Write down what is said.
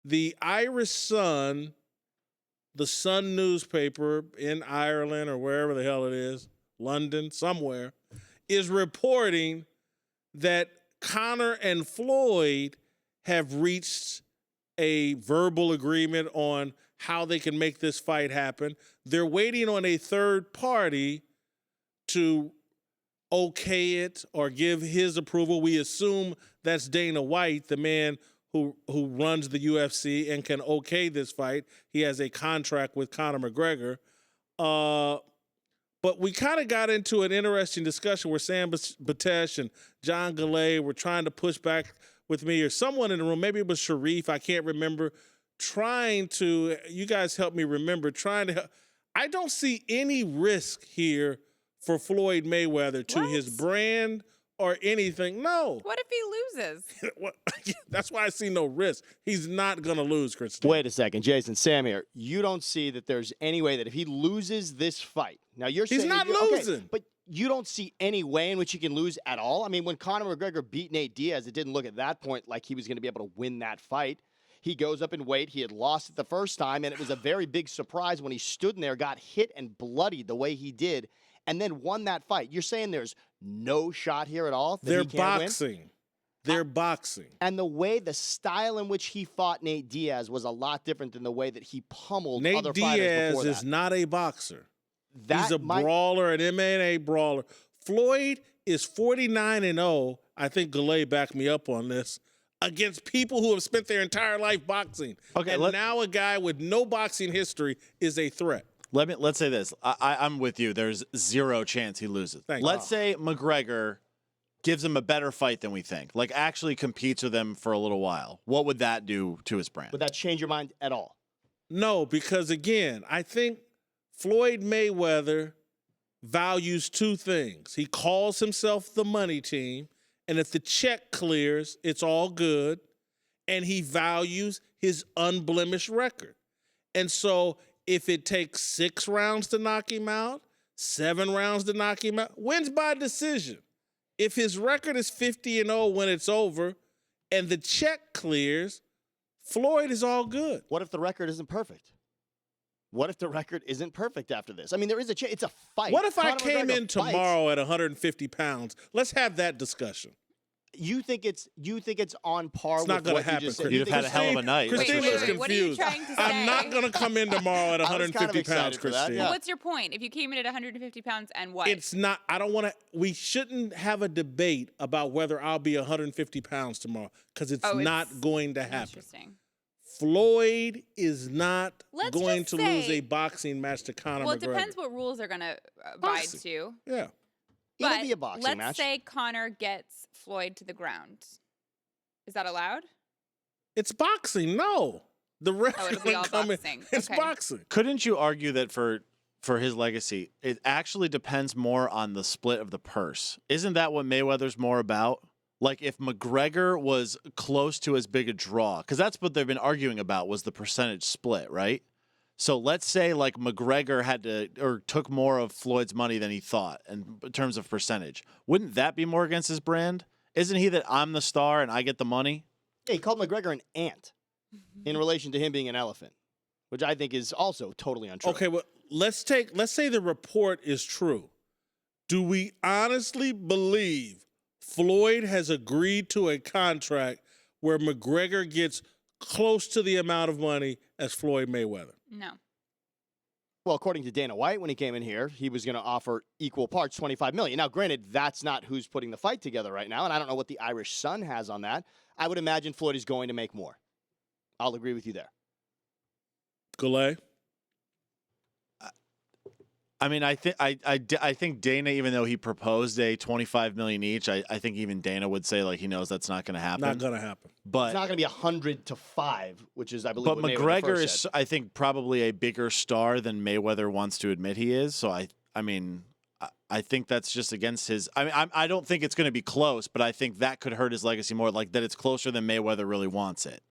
the Irish Sun, the Sun newspaper in Ireland or wherever the hell it is, London, somewhere, is reporting that Conor and Floyd have reached a verbal agreement on how they can make this fight happen. They're waiting on a third party to okay it or give his approval. We assume that's Dana White, the man who runs the UFC and can okay this fight. He has a contract with Conor McGregor. But we kind of got into an interesting discussion where Sam Batesh and John Galley were trying to push back with me, or someone in the room, maybe it was Sharif, I can't remember, you guys help me remember, I don't see any risk here for Floyd Mayweather to his brand or anything. No. What if he loses? That's why I see no risk. He's not going to lose, Kristine. Wait a second, Jason, Sam here. You don't see that there's any way that if he loses this fight, now you're saying he's not losing. Okay, but you don't see any way in which he can lose at all? I mean, when Conor McGregor beat Nate Diaz, it didn't look at that point like he was going to be able to win that fight. He goes up in weight. He had lost it the first time, and it was a very big surprise when he stood in there, got hit and bloodied the way he did, and then won that fight. You're saying there's no shot here at all? They're boxing. They're boxing. And the style in which he fought Nate Diaz was a lot different than the way that he pummeled other fighters before that. Nate Diaz is not a boxer. He's a brawler, an MMA brawler. Floyd is 49-0. I think Galley backed me up on this. Against people who have spent their entire life boxing. Okay, and now a guy with no boxing history is a threat. Let's say this. I'm with you. There's zero chance he loses. Let's say McGregor gives him a better fight than we think. Like actually competes with him for a little while. What would that do to his brand? Would that change your mind at all? No, because again, I think Floyd Mayweather values two things. He calls himself the money team, and if the check clears, it's all good. And he values his unblemished record. And so if it takes 6 rounds to knock him out, 7 rounds to knock him out, wins by decision. If his record is 50-0 when it's over and the check clears, Floyd is all good. What if the record isn't perfect? What if the record isn't perfect after this? I mean, there is a chance. It's a fight. What if I came in tomorrow at 150 pounds? Let's have that discussion. You think it's on par it's with not gonna what happen, you just said? You'd have had a hell of a night. Kristine was confused. What are you trying to say? I'm not going to come in tomorrow at 150 pounds, Kristine. Well, what's your point? If you came in at 150 pounds and what? It's not, I don't want to, we shouldn't have a debate about whether I'll be 150 pounds tomorrow because it's not going to happen. Interesting. Floyd is not going to lose a boxing match to Conor McGregor. Well, it depends what rules are going to abide to. Yeah. It'll be a boxing match. Let's say Conor gets Floyd to the ground. Is that allowed? It's boxing. No. The ref it'll be all boxing. It's boxing. Couldn't you argue that for his legacy, it actually depends more on the split of the purse? Isn't that what Mayweather's more about? Like if McGregor was close to as big a draw, because that's what they've been arguing about was the percentage split, right? So let's say like McGregor had to or took more of Floyd's money than he thought in terms of percentage. Wouldn't that be more against his brand? Isn't he that I'm the star and I get the money? Yeah, he called McGregor an ant in relation to him being an elephant, which I think is also totally untrue. Okay, well, let's say the report is true. Do we honestly believe Floyd has agreed to a contract where McGregor gets close to the amount of money as Floyd Mayweather? No. Well, according to Dana White, when he came in here, he was going to offer equal parts, $25 million. Now, granted, that's not who's putting the fight together right now, and I don't know what the Irish Sun has on that. I would imagine Floyd is going to make more. I'll agree with you there. Goulet? I mean, I think Dana, even though he proposed a $25 million each, I think even Dana would say like he knows that's not going to happen. Not going to happen. But it's not going to be 100-5, which is I believe. But what McGregor is, said. I think, probably a bigger star than Mayweather wants to admit he is. So I think that's just against his. I mean, I don't think it's going to be close, but I think that could hurt his legacy more. Like that, it's closer than Mayweather really wants it.